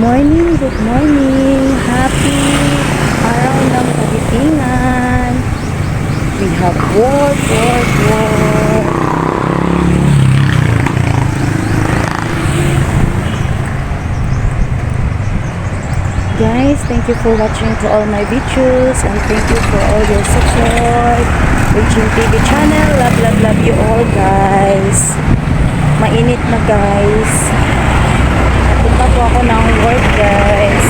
morning, good morning. Happy araw ng kagitingan. We have work. Guys, thank you for watching to all my videos and thank you for all your support. Reaching TV channel, love you all guys. Mainit na guys. Punta po ako ng work guys.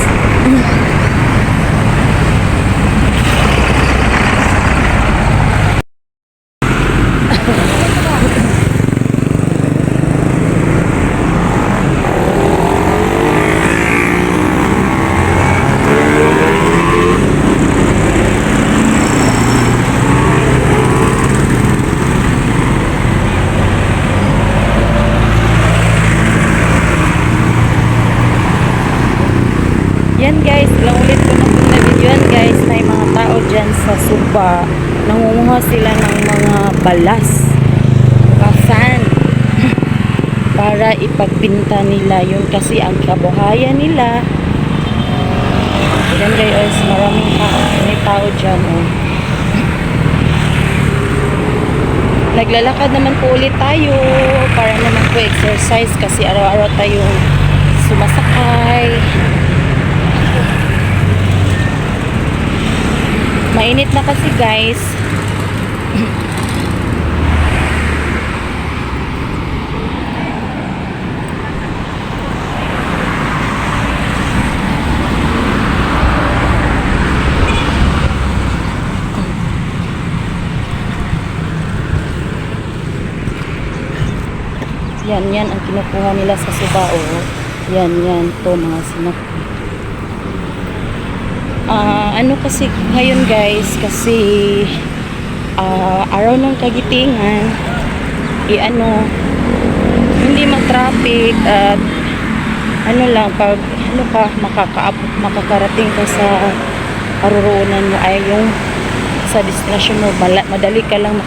Yan guys, ilang ulit ko na po na video yan guys. May mga tao dyan sa Suba. Nangunguha sila ng mga balas. Kasan. Para ipagpinta nila. Yun kasi ang kabuhayan nila. Yan guys, maraming tao. May tao dyan. Oh. Naglalakad naman po ulit tayo. Para naman po exercise. Kasi araw-araw tayong sumasakay. Mainit na kasi guys. Yan ang kinukuha nila sa Subao. Yan to mga sinak. Ano kasi ngayon guys, kasi araw ng kagitingan, hindi ma-traffic at ano lang, pag makakarating ka sa paruroonan mo ay yung sa destination mo, madali ka lang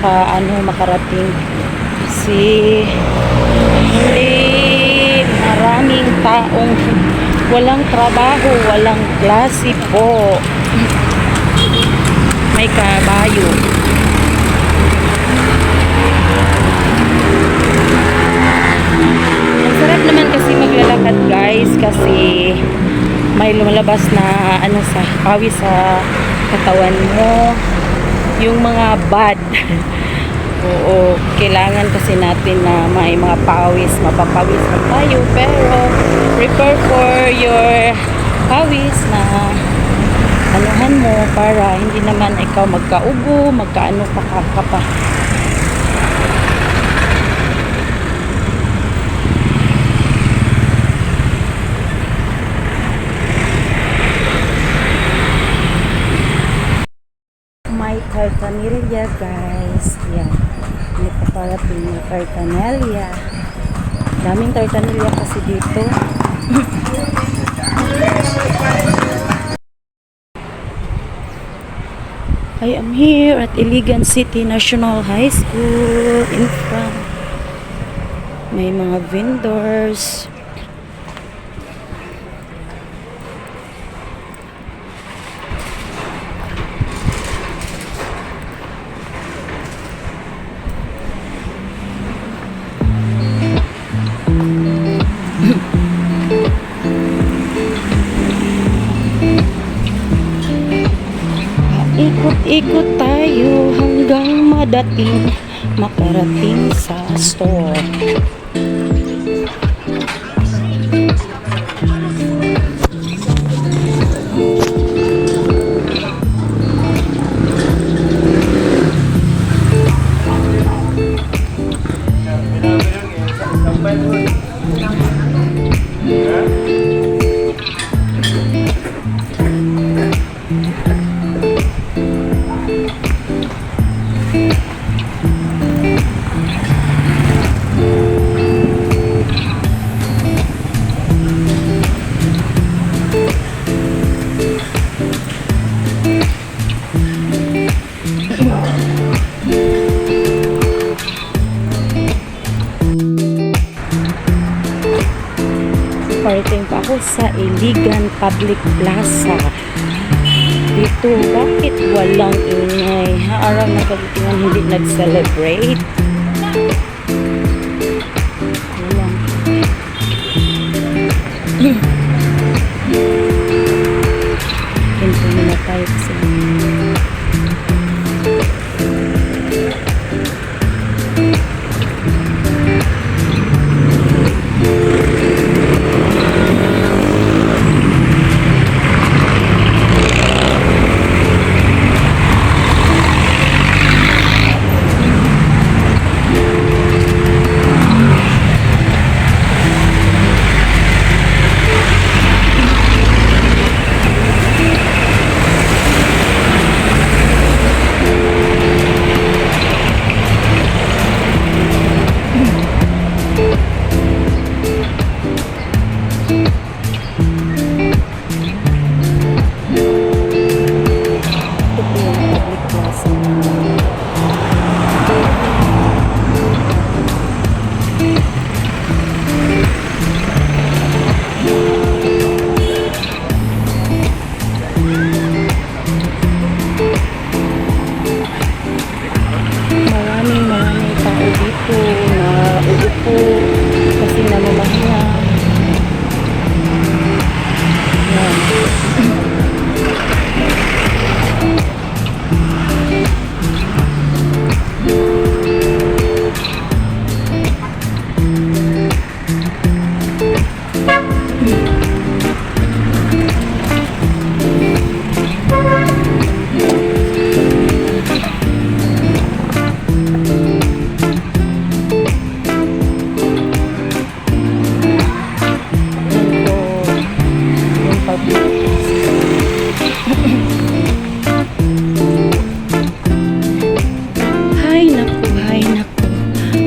makarating kasi hindi maraming taong walang trabaho, walang klase po. May kabayo. Ang sarap naman kasi maglalakad guys kasi may lumalabas na sa pawis sa katawan mo. Yung mga bad. Oo, kailangan kasi natin na may mga pawis, mapapawis na tayo, pero prepare for your pawis na anuhan mo para hindi naman ikaw magkaubo, magkaano pa pa. May tartanilya guys. Yan. May paparating na tartanilya. Daming tartanilya kasi dito. I am here at Iligan City National High School in front. May mga vendors. Ikot-ikot tayo hanggang makarating sa store. ako sa Iligan Public Plaza. Dito, bakit walang ingay? Haarang nagkagitingan hindi nag-celebrate. Walang. Ito muna tayo kasi. Maraming tao dito na uupo kasi namamahinga.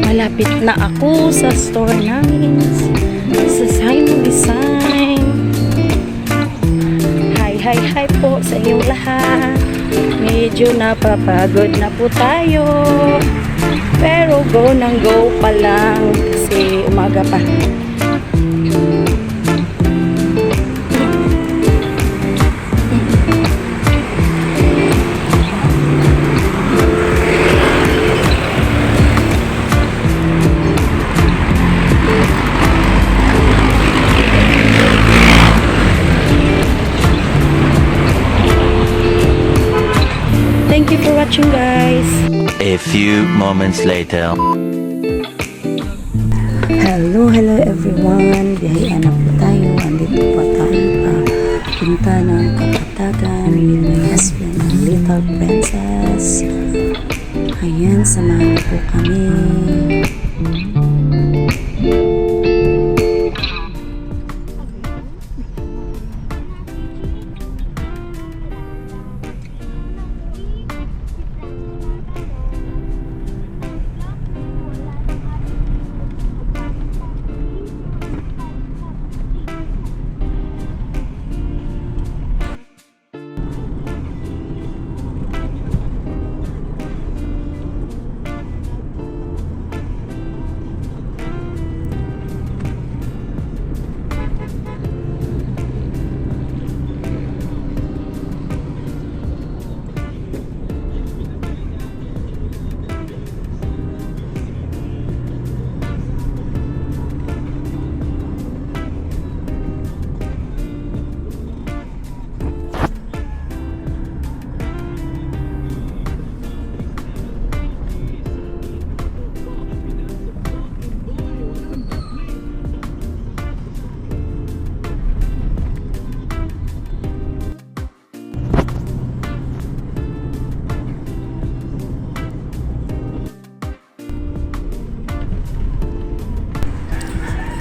Malapit na ako sa store namin sa Simon Design. Hi po sa inyong lahat. Medyo napapagod na po tayo, pero go nang go pa lang kasi umaga pa. Thank you for watching, guys. A few moments later. Hello everyone. Biyahe na po tayo. Andito pa tayo punta ng Kapatagan with my husband and little princess. Ayan, samahan po kami.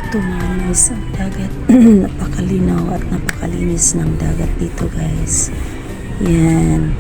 Ito mga isang dagat. Napakalinaw at napakalinis ng dagat dito, guys. Yan.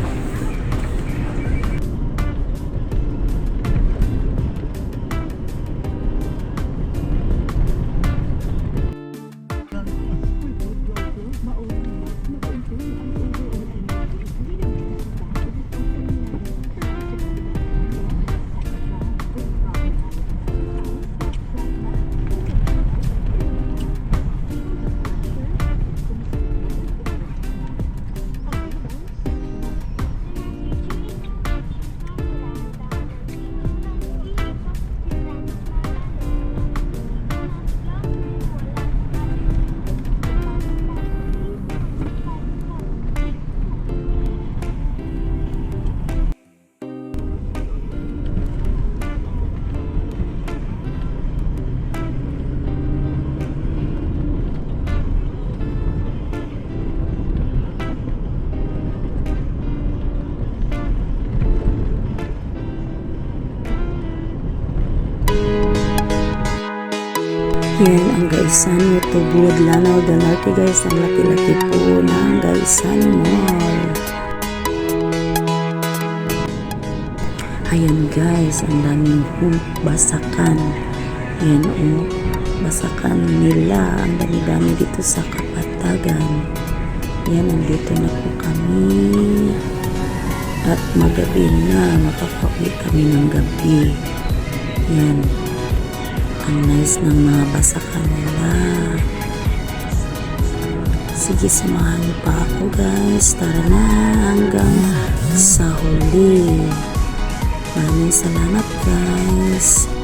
Yan ang Gaisan Tubod Lanao del Norte guys. Ang laki-laki po ng Gaisan Mall. Ayan guys, ang daming basakan. Yan basakan nila. Ang dami-dami dito sa Kapatagan. Yan, nandito na po kami. At magabi na, makakauwi kami ng gabi. Yan. Ang nice ng mga basakan nila. Sige, samahan niyo pa ako guys. Tara na hanggang sa huli. Maraming salamat guys.